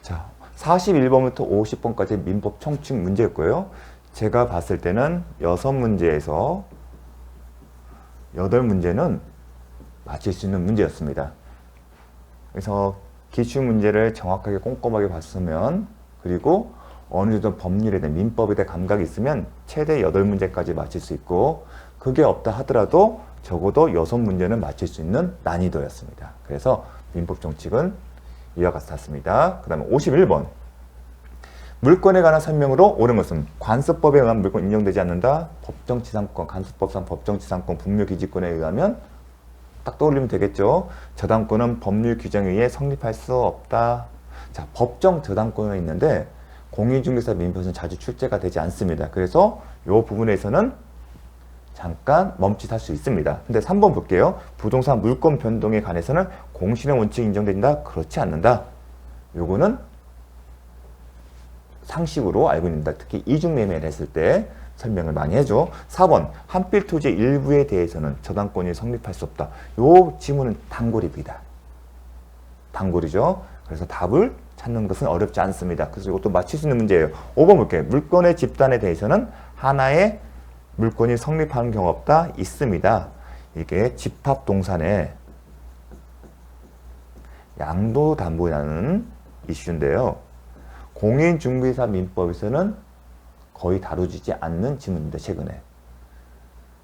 자, 41번부터 50번까지 민법 총칙 문제였고요. 제가 봤을 때는 6문제에서 8문제는 맞힐 수 있는 문제였습니다. 그래서 기출문제를 정확하게 꼼꼼하게 봤으면, 그리고 어느 정도 법률에 대한 민법에 대한 감각이 있으면 최대 8문제까지 맞힐 수 있고, 그게 없다 하더라도 적어도 6문제는 맞힐 수 있는 난이도였습니다. 그래서 민법 총칙은 이와 같았습니다. 그 다음에 51번. 물권에 관한 설명으로 옳은 것은 관습법에 의한 물권 인정되지 않는다. 법정지상권, 간수법상 법정지상권 분묘기지권에 의하면 딱 떠올리면 되겠죠. 저당권은 법률 규정에 의해 성립할 수 없다. 자, 법정 저당권이 있는데 공인중개사 민법에서는 자주 출제가 되지 않습니다. 그래서 이 부분에서는 잠깐 멈칫할 수 있습니다. 근데 3번 볼게요. 부동산 물권 변동에 관해서는 공신의 원칙이 인정된다? 그렇지 않는다. 요거는 상식으로 알고 있는다. 특히 이중매매를 했을 때 설명을 많이 해줘. 4번 한필 토지 일부에 대해서는 저당권이 성립할 수 없다. 요 지문은 단골입니다. 단골이죠. 그래서 답을 찾는 것은 어렵지 않습니다. 그래서 이것도 맞힐 수 있는 문제예요. 5번 볼게요. 물권의 집단에 대해서는 하나의 물권이 성립하는 경우 없다? 있습니다. 이게 집합동산의 양도담보라는 이슈인데요. 공인중개사 민법에서는 거의 다루지 않는 지문인데, 최근에.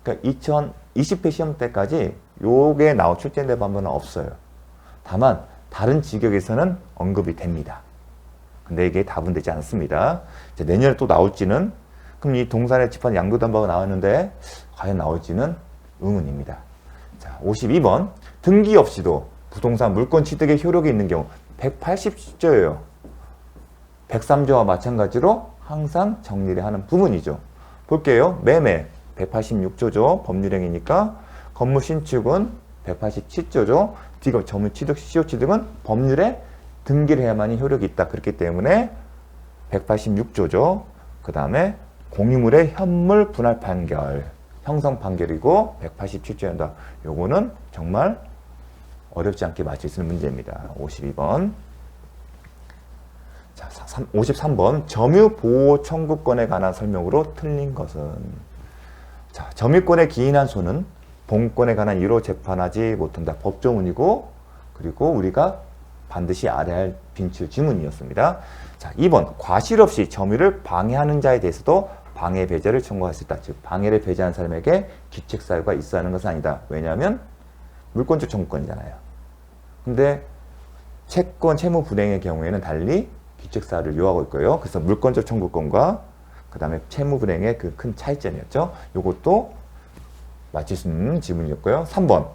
그러니까 2020회 시험 때까지 요게 출제된 방법은 없어요. 다만 다른 직역에서는 언급이 됩니다. 근데 이게 답은 되지 않습니다. 이제 내년에 또 나올지는, 그럼 이 동산의 집합 양도담보가 나왔는데 과연 나올지는 의문입니다. 자, 52번. 등기 없이도 부동산 물권 취득의 효력이 있는 경우 180조예요. 103조와 마찬가지로 항상 정리를 하는 부분이죠. 볼게요. 매매 186조죠. 법률행위니까. 건물 신축은 187조죠. 점유 취득, 시효 취득은 법률에 등기를 해야만이 효력이 있다. 그렇기 때문에 186조죠. 그 다음에 공유물의 현물 분할 판결, 형성 판결이고 187조였다. 요거는 정말 어렵지 않게 맞힐 수 있는 문제입니다. 52번. 자, 53번. 점유 보호 청구권에 관한 설명으로 틀린 것은. 자, 점유권에 기인한 소는 본권에 관한 이유로 재판하지 못한다. 법조문이고, 그리고 우리가 반드시 알아야 할 빈출 지문이었습니다. 자, 2번. 과실 없이 점유를 방해하는 자에 대해서도 방해 배제를 청구할 수 있다. 즉, 방해를 배제한 사람에게 귀책사유가 있어야 하는 것은 아니다. 왜냐하면 물권적 청구권이잖아요. 근데 채권, 채무 불이행의 경우에는 달리 귀책사유를 요하고 있고요. 그래서 물권적 청구권과 그 다음에 채무 불이행의 그 큰 차이점이었죠. 요것도 맞힐 수 있는 지문이었고요. 3번.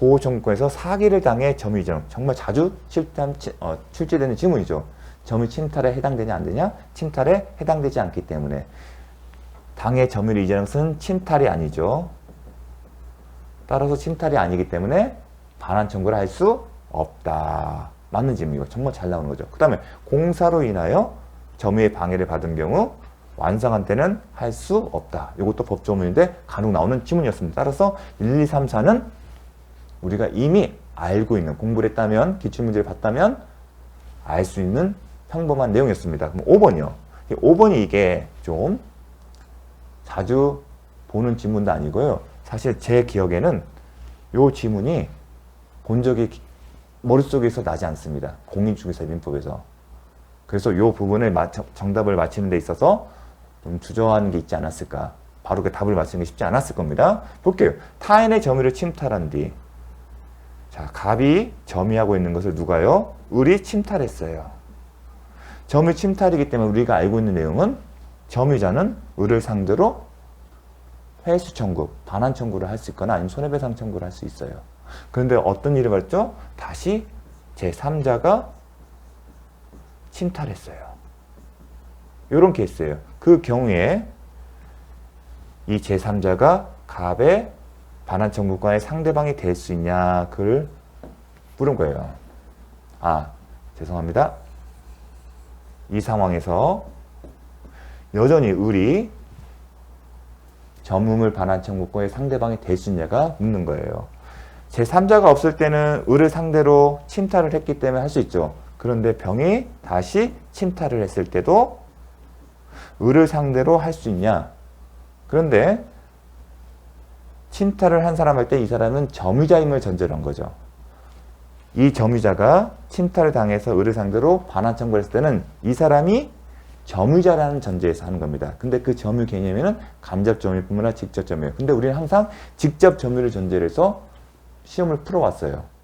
보호 청구권에서 사기를 당해 점유 이전. 정말 자주 출제되는 지문이죠. 점유 침탈에 해당되냐 안 되냐? 침탈에 해당되지 않기 때문에 당해 점유를 이전한 것은 침탈이 아니죠. 따라서 침탈이 아니기 때문에 반환 청구를 할 수 없다. 맞는 지문이고 정말 잘 나오는 거죠. 그 다음에 공사로 인하여 점유의 방해를 받은 경우 완성한 때는 할 수 없다. 이것도 법조문인데 간혹 나오는 지문이었습니다. 따라서 1, 2, 3, 4는 우리가 이미 알고 있는, 공부를 했다면, 기출문제를 봤다면 알 수 있는 평범한 내용이었습니다. 그럼 5번이요. 5번이 이게 좀 자주 보는 지문도 아니고요. 사실 제 기억에는 이 지문이 본 적이 머릿속에서 나지 않습니다. 공인중개사 민법에서. 그래서 이 부분을 정답을 맞히는 데 있어서 좀 주저하는 게 있지 않았을까. 바로 그 답을 맞히는 게 쉽지 않았을 겁니다. 볼게요. 타인의 점유를 침탈한 뒤. 자, 갑이 점유하고 있는 것을 누가요? 을이 침탈했어요. 점유 침탈이기 때문에 우리가 알고 있는 내용은 점유자는 을을 상대로 회수 청구, 반환 청구를 할 수 있거나 아니면 손해배상 청구를 할 수 있어요. 그런데 어떤 일이 벌어졌죠? 다시 제3자가 침탈했어요. 이런 케이스예요. 그 경우에 이 제3자가 갑의 반환 청구권의 상대방이 될 수 있냐, 그걸 물은 거예요. 아, 죄송합니다. 이 상황에서 여전히 을이 점유물 반환 청구권의 상대방이 될 수 있냐가 묻는 거예요. 제3자가 없을 때는 을을 상대로 침탈을 했기 때문에 할 수 있죠. 그런데 병이 다시 침탈을 했을 때도 을을 상대로 할 수 있냐? 그런데 침탈을 한 사람 할 때 이 사람은 점유자임을 전제로 한 거죠. 이 점유자가 침탈을 당해서 을을 상대로 반환 청구를 했을 때는 이 사람이 점유자라는 전제에서 하는 겁니다. 근데 그 점유 개념에는 간접 점유뿐만 아니라 직접 점유. 근데 우리는 항상 직접 점유를 전제로 해서 시험을 풀어왔어요.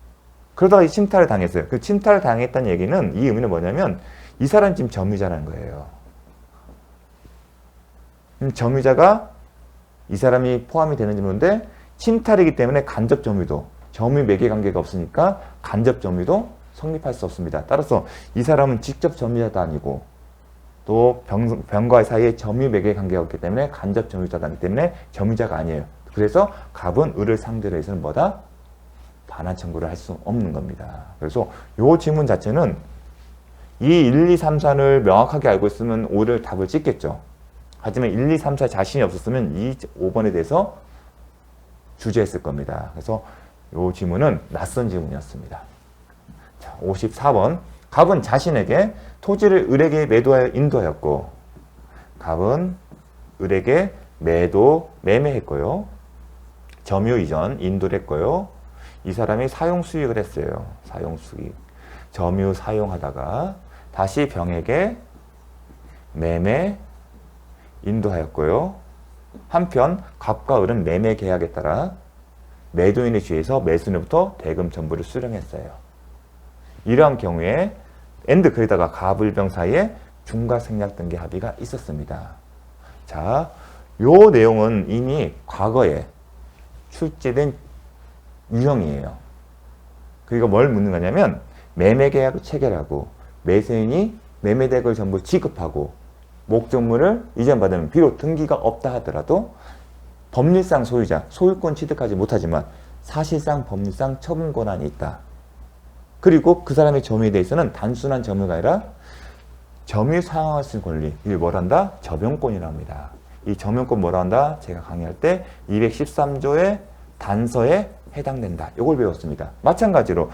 그러다가 이 침탈을 당했어요. 그 침탈을 당했다는 얘기는 이 의미는 뭐냐면 이 사람이 지금 점유자라는 거예요. 점유자가 이 사람이 포함이 되는지 모르는데 침탈이기 때문에 간접 점유도 점유 매개 관계가 없으니까 간접 점유도 성립할 수 없습니다. 따라서 이 사람은 직접 점유자도 아니고 또 병과 사이에 점유 매개 관계가 없기 때문에 간접 점유자가 아니기 때문에 점유자가 아니에요. 그래서 갑은 을을 상대로 해서는 뭐다? 반환 청구를 할 수 없는 겁니다. 그래서 이 질문 자체는 이 1, 2, 3, 4를 명확하게 알고 있으면 5를 답을 찍겠죠. 하지만 1, 2, 3, 4 자신이 없었으면 이 5번에 대해서 주저했을 겁니다. 그래서 이 질문은 낯선 질문이었습니다. 자, 54번. 갑은 자신에게 토지를 을에게 매도하여 인도하였고, 갑은 을에게 매매했고요. 점유 이전, 인도를 했고요. 이 사람이 사용 수익을 했어요. 사용 수익. 점유 사용하다가 다시 병에게 매매 인도하였고요. 한편 갑과 을은 매매 계약에 따라 매도인에 취해서 매수인으로부터 대금 전부를 수령했어요. 이러한 경우에 그러다가 갑을병 사이에 중과생략 등기 합의가 있었습니다. 자, 요 내용은 이미 과거에 출제된 유형이에요. 그러니까 뭘 묻는 거냐면 매매계약을 체결하고 매수인이 매매대금을 전부 지급하고 목적물을 이전받으면 비록 등기가 없다 하더라도 법률상 소유자, 소유권 취득하지 못하지만 사실상 법률상 처분 권한이 있다. 그리고 그 사람의 점유에 대해서는 단순한 점유가 아니라 점유 사용할 수 있는 권리, 이걸 뭘 한다? 점용권이라고 합니다. 이 점용권 뭐라 한다? 제가 강의할 때 213조의 단서에 해당된다. 이걸 배웠습니다. 마찬가지로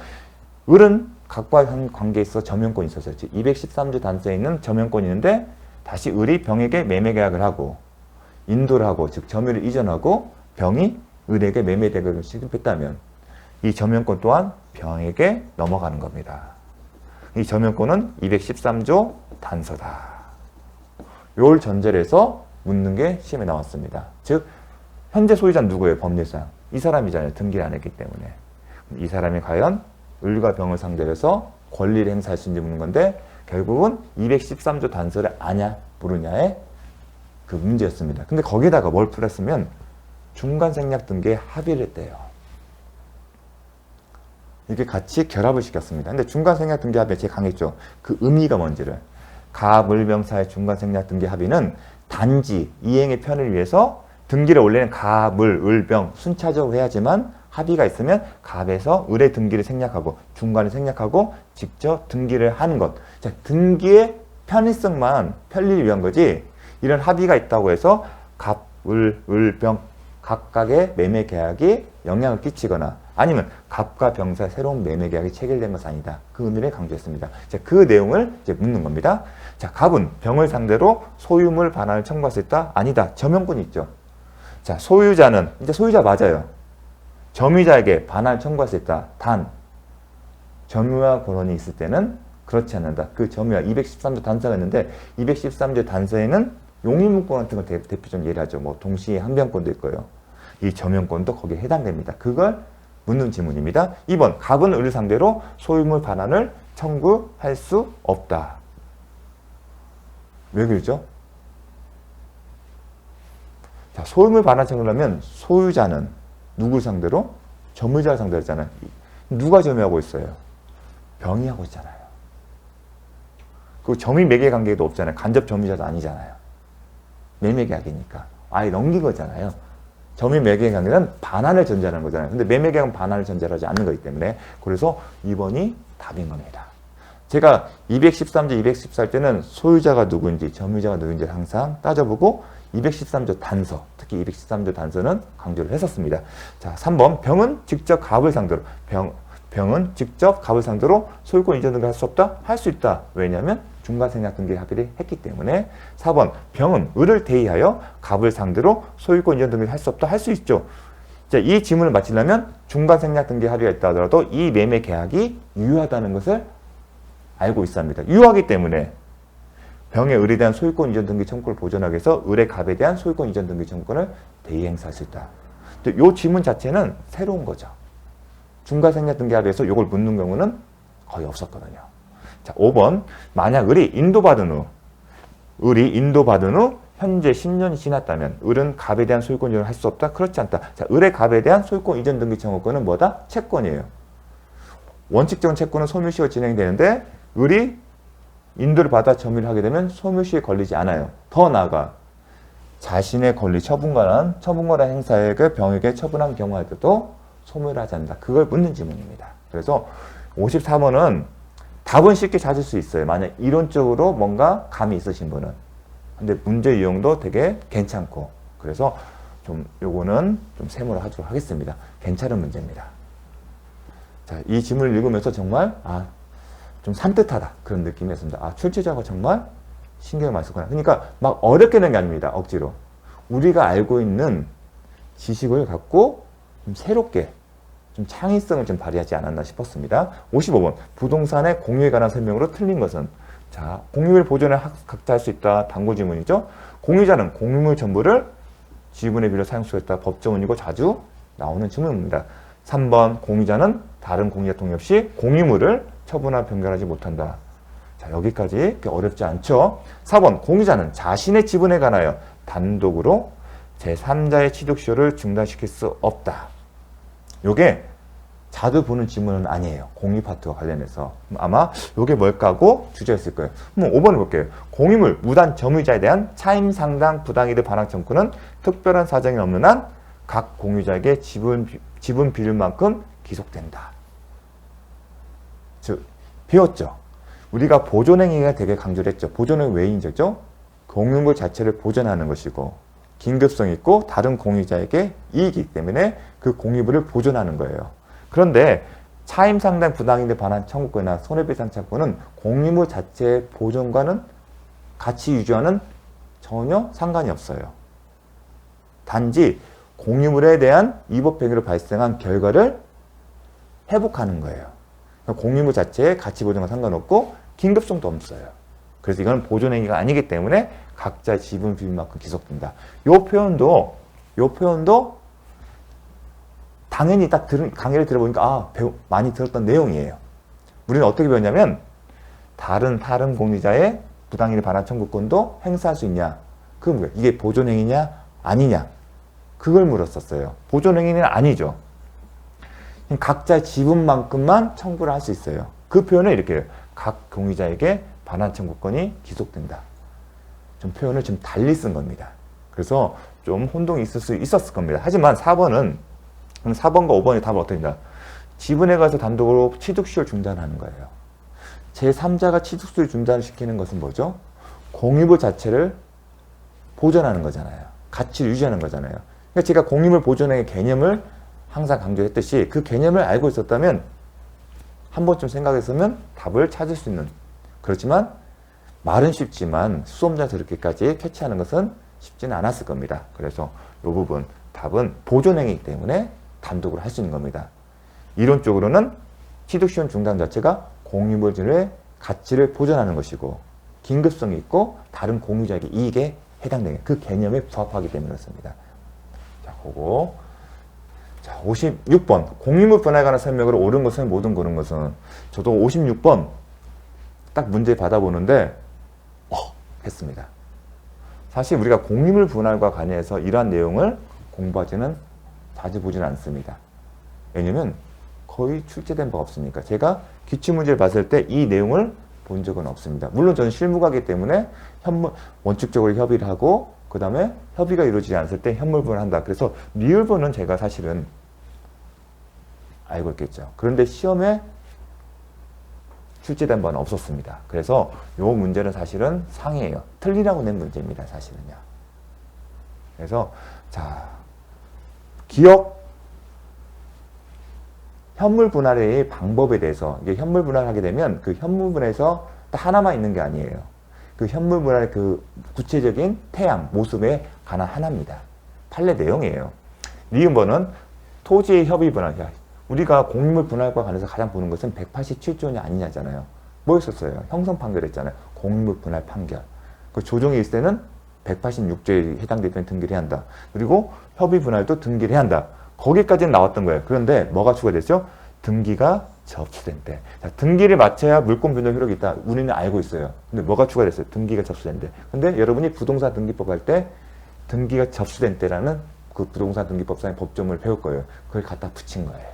을은 각과 관계에 있어 점용권이 있었어요. 213조 단서에 있는 점용권이 있는데 다시 을이 병에게 매매 계약을 하고 인도를 하고 즉 점유를 이전하고 병이 을에게 매매 대금을 지급했다면 이 점용권 또한 병에게 넘어가는 겁니다. 이 점용권은 213조 단서다. 요걸 전제로 해서 묻는 게 시험에 나왔습니다. 즉 현재 소유자는 누구예요? 법률상 이 사람이잖아요. 등기를 안 했기 때문에. 이 사람이 과연 을과 병을 상대로 해서 권리를 행사할 수 있는지 묻는 건데 결국은 213조 단서를 아냐 모르냐의 그 문제였습니다. 근데 거기다가 뭘 풀었으면 중간생략 등기에 합의를 했대요. 이게 같이 결합을 시켰습니다. 근데 중간생략 등기 합의 제가 강했죠. 그 의미가 뭔지를. 갑을병사의 중간생략 등기 합의는 단지 이행의 편을 위해서 등기를 원래는 갑, 을, 병 순차적으로 해야지만 합의가 있으면 갑에서 을의 등기를 생략하고 중간에 생략하고 직접 등기를 하는 것. 자, 등기의 편의성만 편리를 위한 거지 이런 합의가 있다고 해서 갑, 을, 병 각각의 매매 계약이 영향을 끼치거나 아니면 갑과 병 사이 새로운 매매 계약이 체결된 것은 아니다. 그 의미를 강조했습니다. 자, 그 내용을 이제 묻는 겁니다. 자, 갑은 병을 상대로 소유물 반환을 청구할 수 있다? 아니다. 점용권이 있죠. 자, 소유자는 이제 소유자 맞아요. 점유자에게 반환을 청구할 수 있다. 단 점유와 권한이 있을 때는 그렇지 않는다. 그 점유와 213조 단서가 있는데 213조 단서에는 용의문권 같은 거 대표적인 예를 하죠. 뭐 동시에 한병권도 있고요. 이 점용권도 거기에 해당됩니다. 그걸 묻는 질문입니다. 2번 갑은 을을 상대로 소유물 반환을 청구할 수 없다. 왜 그러죠? 자, 소유물 반환 청구를 하면 소유자는 누굴 상대로? 점유자를 상대로 했잖아요. 누가 점유하고 있어요? 병이 하고 있잖아요. 그 점유 매개 관계도 없잖아요. 간접 점유자도 아니잖아요. 매매 계약이니까. 아예 넘긴 거잖아요. 점유 매개 관계는 반환을 전제하는 거잖아요. 근데 매매 계약은 반환을 전제하지 않는 거기 때문에 그래서 2번이 답인 겁니다. 제가 213조, 214할 때는 소유자가 누구인지, 점유자가 누구인지 항상 따져보고 213조 단서, 특히 213조 단서는 강조를 했었습니다. 자, 3번 병은 직접 갑을 상대로 병은 직접 갑을 상대로 소유권 이전 등기를 할 수 없다? 할 수 있다. 왜냐하면 중간생략 등기 합의를 했기 때문에. 4번 병은 을을 대의하여 갑을 상대로 소유권 이전 등기를 할 수 없다? 할 수 있죠. 자, 이 지문을 마치려면 중간생략 등기 합의가 있다 하더라도 이 매매 계약이 유효하다는 것을 알고 있어야 합니다. 유효하기 때문에 병의 을에 대한 소유권 이전 등기 청구를 보존하기 위해서 을의 갑에 대한 소유권 이전 등기 청구권을 대의 행사할 수 있다. 이 지문 자체는 새로운 거죠. 중간생략 등기 합의에서 이걸 묻는 경우는 거의 없었거든요. 자, 5번 만약 을이 인도받은 후 현재 10년이 지났다면 을은 갑에 대한 소유권 이전을 할 수 없다? 그렇지 않다. 자, 을의 갑에 대한 소유권 이전 등기 청구권은 뭐다? 채권이에요. 원칙적인 채권은 소멸시효가 진행되는데 을이 인도를 받아 점유를 하게 되면 소멸시효에 걸리지 않아요. 더 나아가 자신의 권리 처분권한 행사액을 병에게 처분한 경우에도 소멸하지 않는다. 그걸 묻는 지문입니다. 그래서 54번은 답은 쉽게 찾을 수 있어요. 만약 이론적으로 뭔가 감이 있으신 분은. 근데 문제 유형도 되게 괜찮고. 그래서 좀 요거는 좀 세모를 하도록 하겠습니다. 괜찮은 문제입니다. 자, 이 지문을 읽으면서 정말 좀 산뜻하다. 그런 느낌이었습니다. 출제자가 정말 신경을 많이 썼구나. 그러니까 막 어렵게 낸 게 아닙니다. 억지로. 우리가 알고 있는 지식을 갖고 좀 새롭게 좀 창의성을 좀 발휘하지 않았나 싶었습니다. 55번 부동산의 공유에 관한 설명으로 틀린 것은. 자, 공유물 보존에 각자 할 수 있다. 단고 지문이죠. 공유자는 공유물 전부를 지분의 비로 사용 수했다. 법조문이고 자주 나오는 지문입니다. 3번 공유자는 다른 공유자 동의 없이 공유물을 처분하거나 변경하지 못한다. 자, 여기까지 어렵지 않죠. 4번 공유자는 자신의 지분에 관하여 단독으로 제3자의 취득시효를 중단시킬 수 없다. 요게 자주 보는 지문은 아니에요. 공유 파트와 관련해서. 아마 요게 뭘까 하고 주제였을 거예요. 한번 5번을 볼게요. 공유물 무단 점유자에 대한 차임 상당 부당이득 반환 청구는 특별한 사정이 없는 한 각 공유자에게 지분 비율만큼 기속된다. 즉 배웠죠. 우리가 보존행위가 되게 강조를 했죠. 보존행위 왜 인정했죠? 공유물 자체를 보존하는 것이고 긴급성 있고 다른 공유자에게 이익이기 때문에 그 공유물을 보존하는 거예요. 그런데 차임 상당 부당이득 반환 청구권이나 손해배상 청구는 공유물 자체의 보존과는 가치 유지와는 전혀 상관이 없어요. 단지 공유물에 대한 위법행위로 발생한 결과를 회복하는 거예요. 공유물 자체의 가치 보존과 상관없고 긴급성도 없어요. 그래서 이건 보존행위가 아니기 때문에 각자의 지분 비율만큼 기속된다. 요 표현도 당연히 딱 강의를 들어보니까 많이 들었던 내용이에요. 우리는 어떻게 배웠냐면 다른 공유자의 부당이득 반환 청구권도 행사할 수 있냐? 그건 뭐야? 이게 보존행위냐? 아니냐? 그걸 물었었어요. 보존행위는 아니죠. 각자의 지분만큼만 청구를 할 수 있어요. 그 표현을 이렇게 해요. 각 공유자에게 반환 청구권이 기속된다. 좀 표현을 좀 달리 쓴 겁니다. 그래서 좀 혼동이 있을 수 있었을 겁니다. 하지만 4번과 5번의 답은 어떻습니까? 지분에 가서 단독으로 취득시효를 중단하는 거예요. 제3자가 취득시효를 중단시키는 것은 뭐죠? 공유물 자체를 보존하는 거잖아요. 가치를 유지하는 거잖아요. 그러니까 제가 공유물 보존의 개념을 항상 강조했듯이 그 개념을 알고 있었다면 한 번쯤 생각했으면 답을 찾을 수 있는. 그렇지만 말은 쉽지만 수험자에서 그렇게까지 캐치하는 것은 쉽지는 않았을 겁니다. 그래서 이 부분 답은 보존행위이기 때문에 단독으로 할 수 있는 겁니다. 이론적으로는 취득시효 중단 자체가 공유물의 가치를 보존하는 것이고 긴급성이 있고 다른 공유자에게 이익에 해당되는 그 개념에 부합하기 때문에 그렇습니다. 자, 그거. 자, 56번. 공유물 분할에 관한 설명을 옳은 것은 모든 고른 것은. 저도 56번 딱 문제 받아보는데 했습니다. 사실 우리가 공유물 분할과 관해서 이러한 내용을 공부하지는 자주 보지는 않습니다. 왜냐면 거의 출제된 바가 없으니까. 제가 기출문제를 봤을 때 이 내용을 본 적은 없습니다. 물론 저는 실무가이기 때문에 원칙적으로 협의를 하고 그 다음에 협의가 이루어지지 않을 때 현물분을 한다. 그래서 미율분은 제가 사실은 알고 있겠죠. 그런데 시험에 출제된 바는 없었습니다. 그래서 이 문제는 사실은 상이에요. 틀리라고 낸 문제입니다. 사실은요. 그래서 자, 기억 현물 분할의 방법에 대해서, 이게 현물 분할하게 되면 그 현물 분할에서 딱 하나만 있는 게 아니에요. 그 현물 분할의 그 구체적인 태양, 모습에 관한 하나입니다. 판례 내용이에요. 니은번은 토지의 협의 분할. 우리가 공유물 분할과 관해서 가장 보는 것은 187조냐 아니냐잖아요. 뭐였었어요? 형성 판결했잖아요. 공유물 분할 판결. 그 조정이 있을 때는 186조에 해당되면 등기를 해야 한다. 그리고 협의 분할도 등기를 해야 한다. 거기까지는 나왔던 거예요. 그런데 뭐가 추가됐죠? 등기가 접수된 때. 자, 등기를 마쳐야 물권 변동 효력이 있다. 우리는 알고 있어요. 근데 뭐가 추가됐어요? 등기가 접수된 때. 근데 여러분이 부동산 등기법 할 때 등기가 접수된 때라는 그 부동산 등기법상의 법조문을 배울 거예요. 그걸 갖다 붙인 거예요.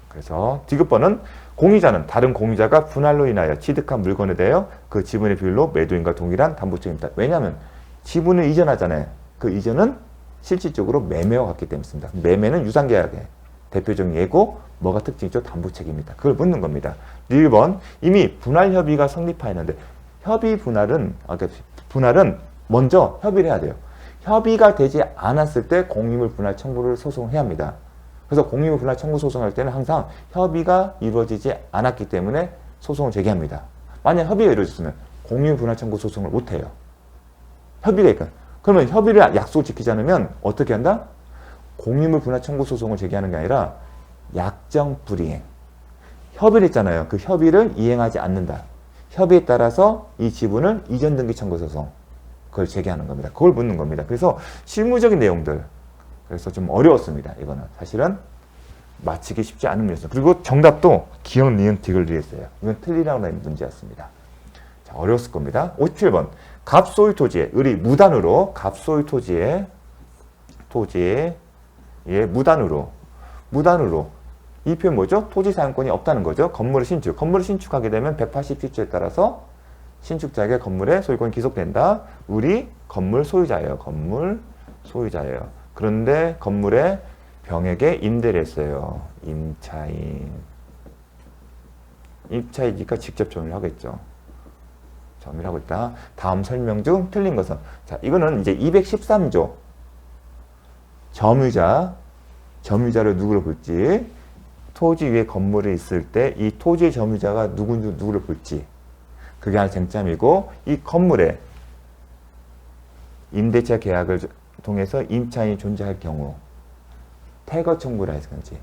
그래서 디귿번은 공유자는 다른 공유자가 분할로 인하여 취득한 물건에 대하여 그 지분의 비율로 매도인과 동일한 담보 책임이다. 왜냐하면 지분을 이전하잖아요. 그 이전은 실질적으로 매매와 같기 때문입니다. 매매는 유상계약의 대표적인 예고, 뭐가 특징이죠? 담보 책임이다. 그걸 묻는 겁니다. 1번, 이미 분할 협의가 성립하였는데, 협의 분할은, 분할은 먼저 협의를 해야 돼요. 협의가 되지 않았을 때 공유물 분할 청구를 소송해야 합니다. 그래서 공유물 분할 청구 소송할 때는 항상 협의가 이루어지지 않았기 때문에 소송을 제기합니다. 만약 협의가 이루어졌으면 공유물 분할 청구 소송을 못해요. 협의가 있까 그러면 협의를 약속을 지키지 않으면 어떻게 한다? 공유물 분할 청구 소송을 제기하는 게 아니라 약정 불이행. 협의를 했잖아요. 그 협의를 이행하지 않는다. 협의에 따라서 이 지분을 이전 등기 청구 소송. 그걸 제기하는 겁니다. 그걸 묻는 겁니다. 그래서 실무적인 내용들. 그래서 좀 어려웠습니다. 이거는 사실은 맞히기 쉽지 않은 문제였어요. 그리고 정답도 기억, 니은, 딕을 리했어요. 이건 틀리라고 하는 문제였습니다. 자, 어려웠을 겁니다. 57번. 갑소유 토지에 을이 무단으로 갑소유 토지에 무단으로 이 표현 뭐죠? 토지 사용권이 없다는 거죠. 건물을 신축하게 되면 187조에 따라서 신축자에게 건물의 소유권이 기속된다. 을이 건물 소유자예요. 그런데 건물의 병에게 임대를 했어요. 임차이니까 직접 점유를 하겠죠. 점유를 하고 있다. 다음 설명 중 틀린 것은, 자, 이거는 이제 213조 점유자를 누구로 볼지, 토지 위에 건물이 있을 때 이 토지의 점유자가 누구를 볼지, 그게 하나 쟁점이고, 이 건물에 임대차 계약을 통해서 임차인이 존재할 경우 퇴거 청구를 했는지,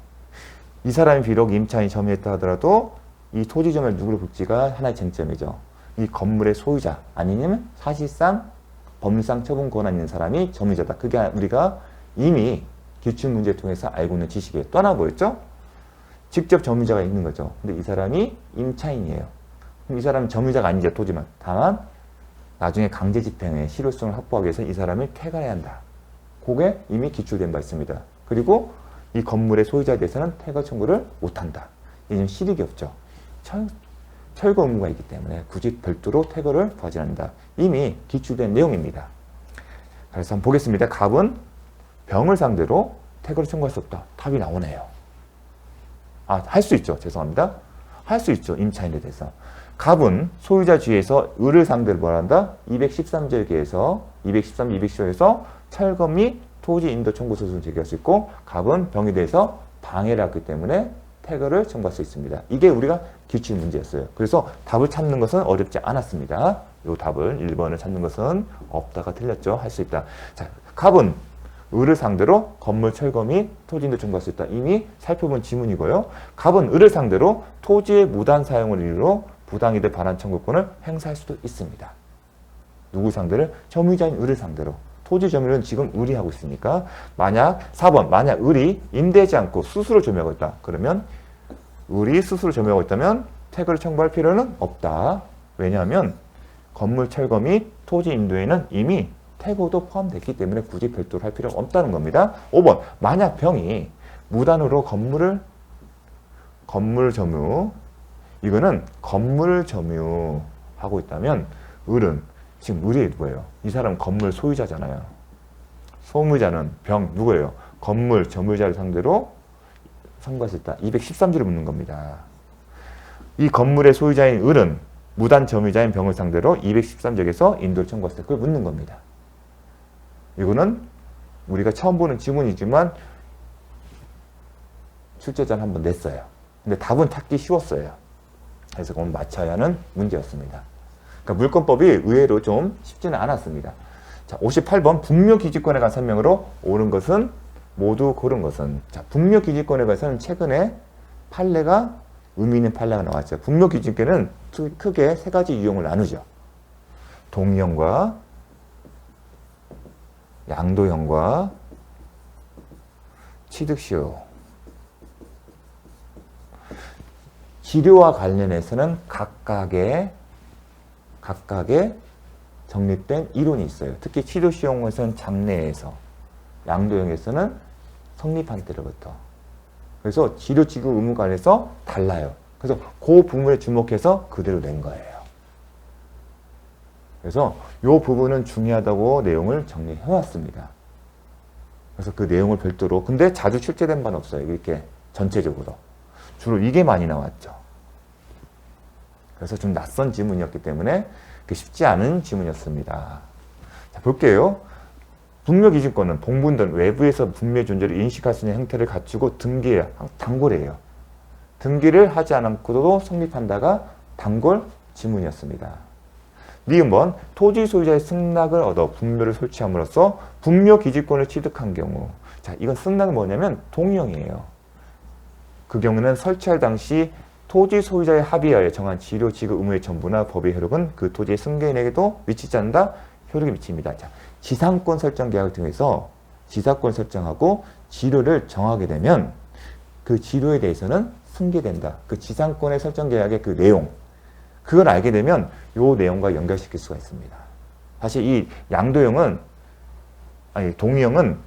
이 사람이 비록 임차인이 점유했다 하더라도 이 토지 점유를 누구로 볼지가 하나의 쟁점이죠. 이 건물의 소유자 아니면 사실상 법률상 처분 권한 있는 사람이 점유자다. 그게 우리가 이미 기출문제 통해서 알고 있는 지식이에요. 떠나버렸죠? 직접 점유자가 있는 거죠. 근데 이 사람이 임차인이에요. 그럼 이 사람은 점유자가 아니죠. 토지만. 다만 나중에 강제 집행의 실효성을 확보하기 위해서 이 사람을 퇴거해야 한다. 그게 이미 기출된 바 있습니다. 그리고 이 건물의 소유자에 대해서는 퇴거 청구를 못한다. 이는 실익이 없죠. 철거 의무가 있기 때문에 굳이 별도로 퇴거를 구하지 않는다. 이미 기출된 내용입니다. 그래서 한번 보겠습니다. 갑은 병을 상대로 퇴거를 청구할 수 없다. 답이 나오네요. 할 수 있죠. 죄송합니다. 할 수 있죠. 임차인에 대해서. 갑은 소유자 주의에서 을을 상대로 뭘 한다? 213조에서 213, 215에서 철거 및 토지 인도 청구 소송을 제기할 수 있고, 갑은 병에 대해서 방해를 했기 때문에 퇴거를 청구할 수 있습니다. 이게 우리가 기출 문제였어요. 그래서 답을 찾는 것은 어렵지 않았습니다. 이 답을 1번을 찾는 것은 없다가 틀렸죠. 할 수 있다. 자, 갑은 을을 상대로 건물 철거 및 토지 인도 청구할 수 있다. 이미 살펴본 지문이고요. 갑은 을을 상대로 토지의 무단 사용을 이유로 부당이득 반환 청구권을 행사할 수도 있습니다. 누구 상대를? 점유자인 을을 상대로. 토지 점유는 지금 을이 하고 있으니까. 만약 4번, 만약 을이 임대하지 않고 스스로 점유하고 있다. 그러면 을이 스스로 점유하고 있다면 퇴거를 청구할 필요는 없다. 왜냐하면 건물 철거 및 토지 인도에는 이미 퇴거도 포함됐기 때문에 굳이 별도로 할 필요가 없다는 겁니다. 5번, 만약 병이 무단으로 건물 점유, 이거는 건물 점유하고 있다면 을은, 지금 을이 누구예요? 이 사람은 건물 소유자잖아요. 소유자는 병 누구예요? 건물 점유자를 상대로 청구할 수 있다. 213조를 묻는 겁니다. 이 건물의 소유자인 을은 무단 점유자인 병을 상대로 213조에서 인도를 청구할 때 그걸 묻는 겁니다. 이거는 우리가 처음 보는 지문이지만 출제자는 한번 냈어요. 근데 답은 찾기 쉬웠어요. 그래서 그건 맞춰야 하는 문제였습니다. 그러니까 물권법이 의외로 좀 쉽지는 않았습니다. 자, 58번 분묘기지권에 관한 설명으로 옳은 것은 모두 고른 것은. 자, 분묘기지권에 관해서는 최근에 판례가 의미 있는 판례가 나왔죠. 분묘기지권은 크게 세 가지 유형을 나누죠. 동의형과 양도형과 취득시효. 지료와 관련해서는 각각의 정립된 이론이 있어요. 특히 취득시효에서는 장래에서, 양도형에서는 성립한 때로부터. 그래서 지료 지급 의무 관해서 달라요. 그래서 그 부분에 주목해서 그대로 낸 거예요. 그래서 이 부분은 중요하다고 내용을 정리해왔습니다. 그래서 그 내용을 별도로, 근데 자주 출제된 바는 없어요. 이렇게 전체적으로. 주로 이게 많이 나왔죠. 그래서 좀 낯선 지문이었기 때문에 쉽지 않은 지문이었습니다. 자, 볼게요. 분묘기준권은 본분 등 외부에서 분묘의 존재를 인식할 수 있는 형태를 갖추고 단골이에요. 등기를 하지 않고도 성립한다가 단골 지문이었습니다. 니은번 토지 소유자의 승낙을 얻어 분묘를 설치함으로써 분묘기지권을 취득한 경우. 자, 이건 승낙은 뭐냐면 동의형이에요. 그 경우는 설치할 당시 토지 소유자의 합의에 의해 정한 지료 지급 의무의 전부나 법의 효력은 그 토지의 승계인에게도 미치지 않는다. 효력이 미칩니다. 자, 지상권 설정 계약을 통해서 지사권 설정하고 지료를 정하게 되면 그 지료에 대해서는 승계된다. 그 지상권의 설정 계약의 그 내용, 그걸 알게 되면 이 내용과 연결시킬 수가 있습니다. 사실 이 동의형은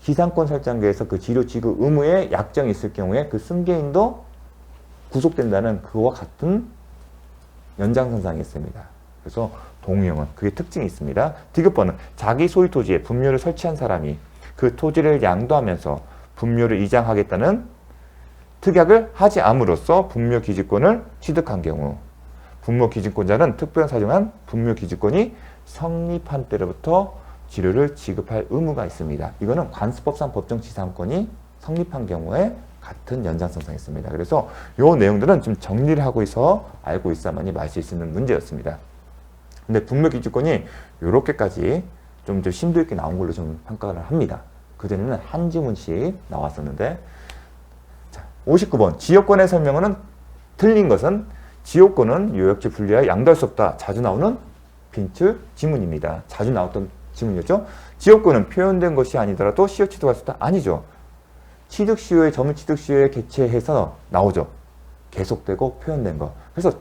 지상권 설정계에서 그 지료 지급 의무에 약정이 있을 경우에 그 승계인도 구속된다는 그와 같은 연장선상이 있습니다. 그래서 동의형은 그게 특징이 있습니다. 디귿번은 자기 소유 토지에 분묘를 설치한 사람이 그 토지를 양도하면서 분묘를 이장하겠다는 특약을 하지 않음으로써 분묘기지권을 취득한 경우, 분묘기지권자는 특별 사정한 분묘기지권이 성립한 때로부터 지료를 지급할 의무가 있습니다. 이거는 관습법상 법정지상권이 성립한 경우에 같은 연장선상이 있습니다. 그래서 이 내용들은 좀 정리를 하고 있어 알고 있어야만이 마실 수 있는 문제였습니다. 근데 분묘기지권이 이렇게까지 좀 심도 있게 나온 걸로 좀 평가를 합니다. 그전에는 한 지문씩 나왔었는데, 자, 59번 지역권의 설명은 틀린 것은 지역권은 요역지 분리하여 양도할 수 없다. 자주 나오는 빈출 지문입니다. 자주 나왔던 지문이었죠. 지역권은 표현된 것이 아니더라도 시효 취득할 수 있다. 아니죠. 취득시효에 점유취득시효에 개최해서 나오죠. 계속되고 표현된 거. 그래서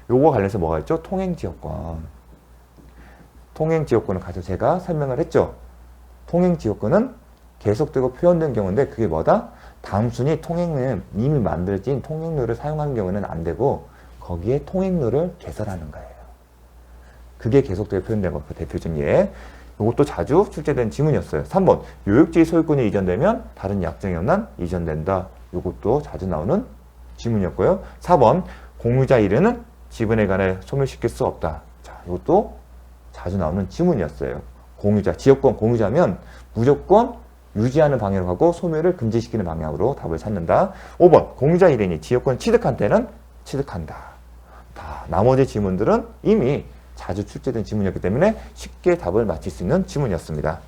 요거 관련해서 뭐가 있죠? 통행지역권. 통행지역권을 가지고 제가 설명을 했죠. 통행지역권은 계속되고 표현된 경우인데 그게 뭐다? 단순히 통행은 이미 만들어진 통행로를 사용하는 경우는 안 되고 거기에 통행로를 개설하는 거예요. 그게 계속되고 표현된 거, 그 대표적인 예. 이것도 자주 출제된 지문이었어요. 3번 요역지의 소유권이 이전되면 다른 약정에 의한 이전된다. 이것도 자주 나오는 지문이었고요. 4번 공유자 일에는 지분에 관해 소멸시킬 수 없다. 자, 이것도 자주 나오는 지문이었어요. 공유자, 지역권 공유자면 무조건 유지하는 방향으로 가고 소멸을 금지시키는 방향으로 답을 찾는다. 5번 공유자 일행이 지역권 취득한 때는 취득한다. 다 나머지 지문들은 이미 자주 출제된 지문이었기 때문에 쉽게 답을 맞힐 수 있는 지문이었습니다.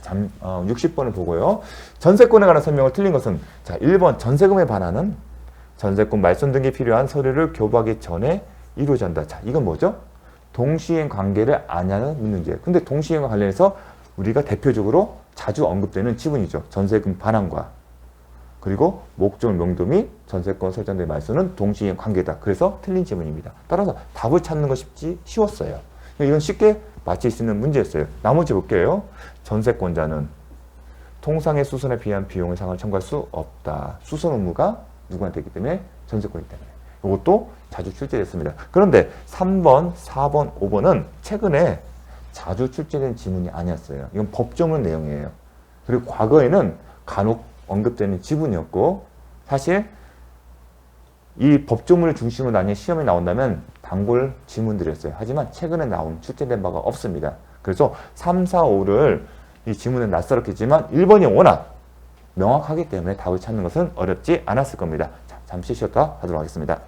자, 60번을 보고요. 전세권에 관한 설명을 틀린 것은, 자, 1번 전세금에 반하는 전세권 말소 등기 필요한 서류를 교부하기 전에 이루어져야 한다. 자, 이건 뭐죠? 동시행 관계를 아냐는 문제. 근데 동시행과 관련해서 우리가 대표적으로 자주 언급되는 지문이죠. 전세금 반환과 그리고 목적 명도 및 전세권 설정된 말소는 동시행 관계다. 그래서 틀린 지문입니다. 따라서 답을 찾는 거 쉬웠어요. 이건 쉽게 맞힐 수 있는 문제였어요. 나머지 볼게요. 전세권자는 통상의 수선에 비한 비용을 상환 청구할 수 없다. 수선 의무가 누구한테 있기 때문에 전세권이기 때문에. 이것도 자주 출제됐습니다. 그런데 3번, 4번, 5번은 최근에 자주 출제된 지문이 아니었어요. 이건 법조문 내용이에요. 그리고 과거에는 간혹 언급되는 지문이었고, 사실 이 법조문을 중심으로 나뉘어 시험에 나온다면 단골 지문들이었어요. 하지만 최근에 출제된 바가 없습니다. 그래서 3, 4, 5를 이 지문은 낯설었겠지만 1번이 워낙 명확하기 때문에 답을 찾는 것은 어렵지 않았을 겁니다. 자, 잠시 쉬었다 하도록 하겠습니다.